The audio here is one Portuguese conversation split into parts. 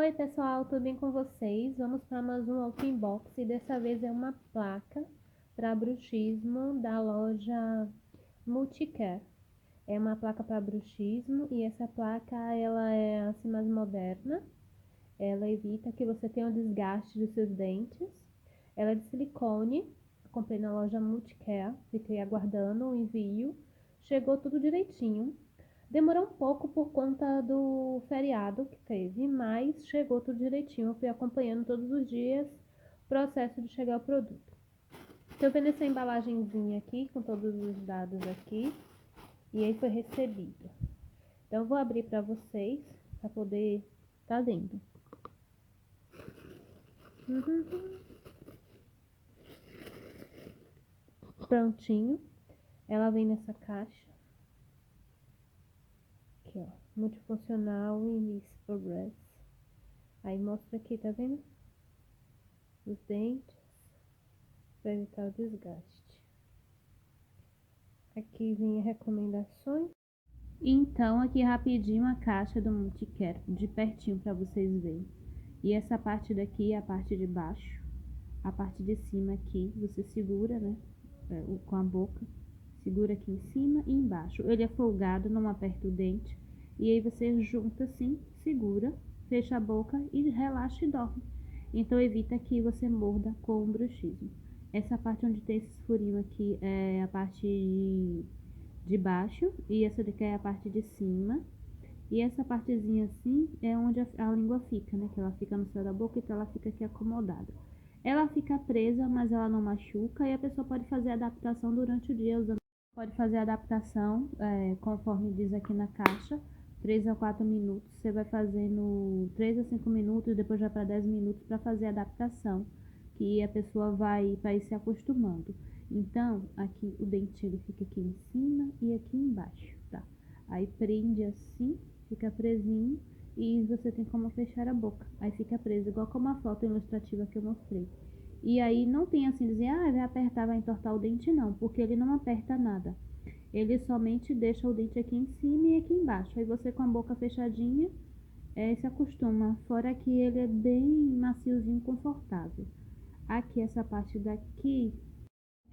Oi pessoal, tudo bem com vocês? Vamos para mais um unboxing e dessa vez é uma placa para bruxismo da loja Multicare. É uma placa para bruxismo e essa placa ela é assim mais moderna. Ela evita que você tenha um desgaste dos seus dentes. Ela é de silicone. Comprei na loja Multicare, fiquei aguardando o envio. Chegou tudo direitinho. Demorou um pouco por conta do feriado que teve, mas chegou tudo direitinho. Eu fui acompanhando todos os dias o processo de chegar o produto. Estou vendo essa embalagenzinha aqui, com todos os dados aqui, e aí foi recebido. Então, eu vou abrir para vocês, para poder estar vendo. Prontinho. Ela vem nessa caixa. Aqui, ó. Multifuncional Invis Progress. Aí mostra aqui, tá vendo? Os dentes. Para evitar o desgaste. Aqui vem as recomendações. Então, aqui rapidinho a caixa do Multicare, de pertinho para vocês verem. E essa parte daqui é a parte de baixo. A parte de cima aqui, você segura, né? Com a boca. Segura aqui em cima e embaixo. Ele é folgado, não aperta o dente. E aí você junta assim, segura, fecha a boca e relaxa e dorme. Então evita que você morda com o bruxismo. Essa parte onde tem esses furinhos aqui é a parte de baixo e essa daqui é a parte de cima. E essa partezinha assim é onde a língua fica, né? Que ela fica no céu da boca, então ela fica aqui acomodada. Ela fica presa, mas ela não machuca e a pessoa pode fazer adaptação durante o dia usando. Pode fazer adaptação, conforme diz aqui na caixa, 3 a 4 minutos. Você vai fazendo 3 a 5 minutos, depois vai para 10 minutos para fazer a adaptação, que a pessoa vai ir se acostumando. Então, aqui o dente ele fica aqui em cima e aqui embaixo, tá? Aí prende assim, fica presinho e você tem como fechar a boca. Aí fica preso, igual como a foto ilustrativa que eu mostrei. E aí não tem assim dizer, vai apertar, vai entortar o dente, não, porque ele não aperta nada. Ele somente deixa o dente aqui em cima e aqui embaixo. Aí você com a boca fechadinha, se acostuma. Fora que ele é bem maciozinho, confortável. Aqui essa parte daqui,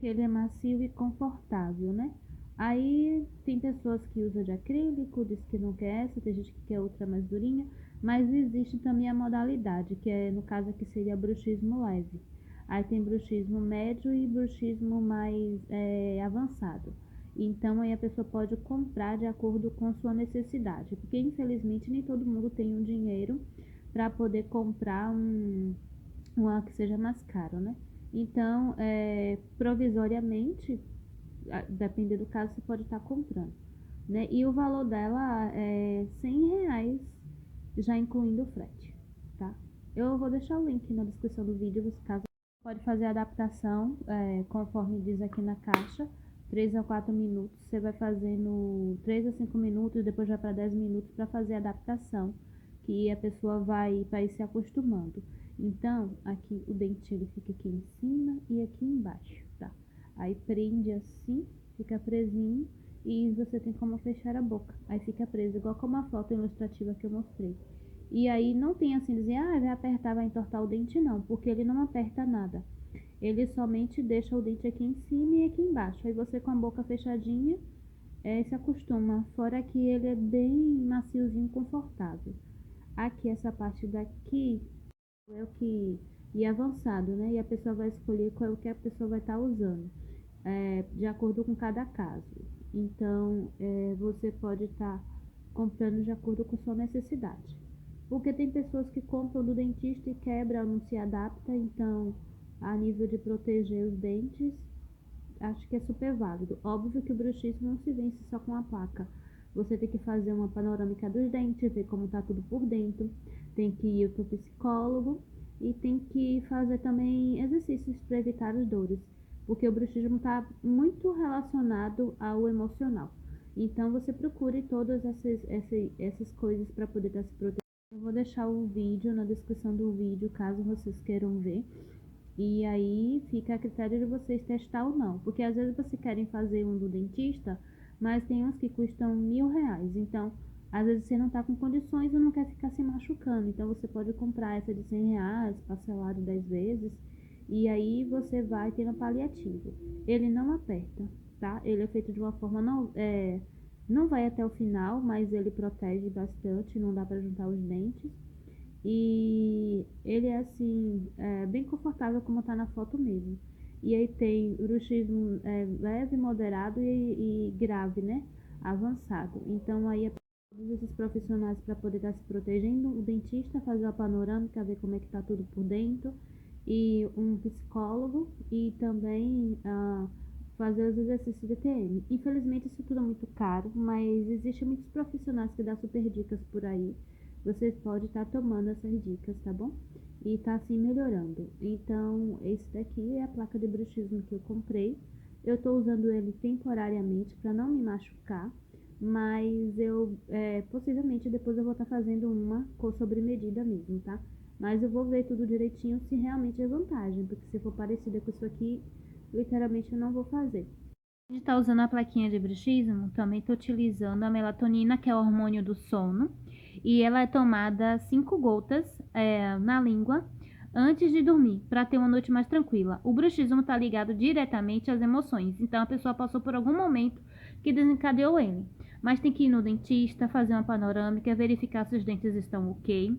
ele é macio e confortável, né? Aí tem pessoas que usam de acrílico, diz que não quer essa, tem gente que quer outra mais durinha, mas existe também a modalidade, que é no caso aqui seria bruxismo leve. Aí tem bruxismo médio e bruxismo mais avançado. Então aí a pessoa pode comprar de acordo com sua necessidade, porque infelizmente nem todo mundo tem um dinheiro para poder comprar uma que seja mais caro, né? Então, provisoriamente, dependendo do caso, você pode estar comprando, né? E o valor dela é R$100, já incluindo o frete, tá? Eu vou deixar o link na descrição do vídeo, caso pode fazer a adaptação, conforme diz aqui na caixa, 3 a 4 minutos. Você vai fazendo 3 a 5 minutos, depois vai para 10 minutos para fazer a adaptação, que a pessoa vai ir se acostumando. Então, aqui o dente ele fica aqui em cima e aqui embaixo, tá? Aí prende assim, fica presinho e você tem como fechar a boca. Aí fica preso, igual como a foto ilustrativa que eu mostrei. E aí não tem assim dizer, vai apertar, vai entortar o dente, não, porque ele não aperta nada. Ele somente deixa o dente aqui em cima e aqui embaixo. Aí você com a boca fechadinha, se acostuma. Fora que ele é bem maciozinho, confortável. Aqui essa parte daqui é o que e avançado, né? E a pessoa vai escolher qual é o que a pessoa vai estar usando, de acordo com cada caso. Então, você pode estar comprando de acordo com sua necessidade. Porque tem pessoas que compram do dentista e quebra, não se adapta, então, a nível de proteger os dentes, acho que é super válido. Óbvio que o bruxismo não se vence só com a placa. Você tem que fazer uma panorâmica dos dentes, ver como tá tudo por dentro, tem que ir para o psicólogo e tem que fazer também exercícios para evitar as dores, porque o bruxismo está muito relacionado ao emocional. Então você procure todas essas coisas para poder estar se protegendo. Eu vou deixar o vídeo na descrição do vídeo, caso vocês queiram ver. E aí fica a critério de vocês testar ou não. Porque às vezes vocês querem fazer um do dentista, mas tem uns que custam R$1.000. Então, Às vezes você não está com condições ou não quer ficar se machucando, então você pode comprar essa de R$ 100, parcelado 10 vezes, e aí você vai tendo paliativo. Ele não aperta, tá? Ele é feito de uma forma, não vai até o final, mas ele protege bastante, não dá para juntar os dentes. E ele é assim, bem confortável como tá na foto mesmo. E aí tem bruxismo leve, moderado e grave, né? Avançado. Então aí é todos esses profissionais para poder estar se protegendo, o dentista fazer a panorâmica, ver como é que tá tudo por dentro, e um psicólogo e também fazer os exercícios de TM. Infelizmente isso tudo é muito caro, mas existem muitos profissionais que dão super dicas por aí. Você pode estar tomando essas dicas, tá bom? E tá assim melhorando. Então, esse daqui é a placa de bruxismo que eu comprei. Eu tô usando ele temporariamente para não me machucar, mas eu possivelmente depois eu vou estar fazendo uma com sobre medida mesmo, tá? Mas eu vou ver tudo direitinho se realmente é vantagem, porque se for parecida com isso aqui, literalmente eu não vou fazer. A gente tá usando a plaquinha de bruxismo, também tô utilizando a melatonina, que é o hormônio do sono, e ela é tomada 5 gotas na língua antes de dormir, para ter uma noite mais tranquila. O bruxismo está ligado diretamente às emoções, então a pessoa passou por algum momento que desencadeou ele. Mas tem que ir no dentista, fazer uma panorâmica, verificar se os dentes estão ok.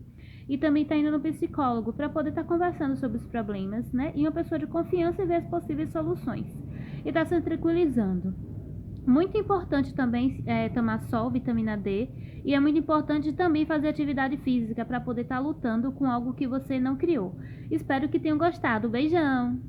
E também está indo no psicólogo para poder estar conversando sobre os problemas, né? E uma pessoa de confiança e ver as possíveis soluções. E está se tranquilizando. Muito importante também tomar sol, vitamina D, e é muito importante também fazer atividade física para poder estar lutando com algo que você não criou. Espero que tenham gostado. Beijão!